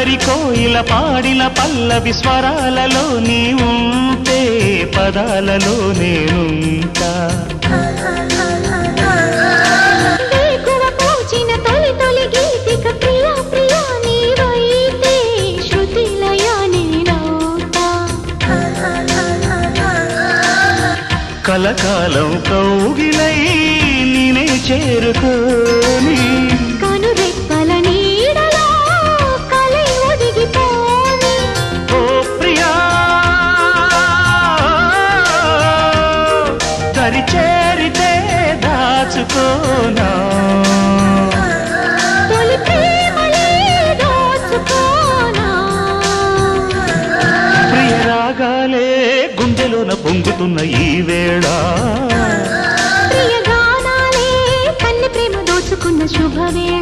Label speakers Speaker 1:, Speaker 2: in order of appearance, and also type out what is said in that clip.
Speaker 1: అల్లరి కోయిల పాడిన పల్లవి స్వరాలలో నీ ఉంటే పదాలలో నేనుంటా కలకాలం కౌగిలై నేనే చేరుకోని
Speaker 2: కనురెప్పల నీడలో కలై ఒదిగిపోని
Speaker 1: ఓ ప్రియా దరి చేరితే దాచుకోనా
Speaker 2: తొలి ప్రేమలే దోచుకోనా
Speaker 1: ప్రియ రాగాలే గుండెలోన పొంగుతున్న ఈ వేళ
Speaker 2: ప్రియ గానాలే కన్నె ప్రేమ దోచుకున్న శుభవేళ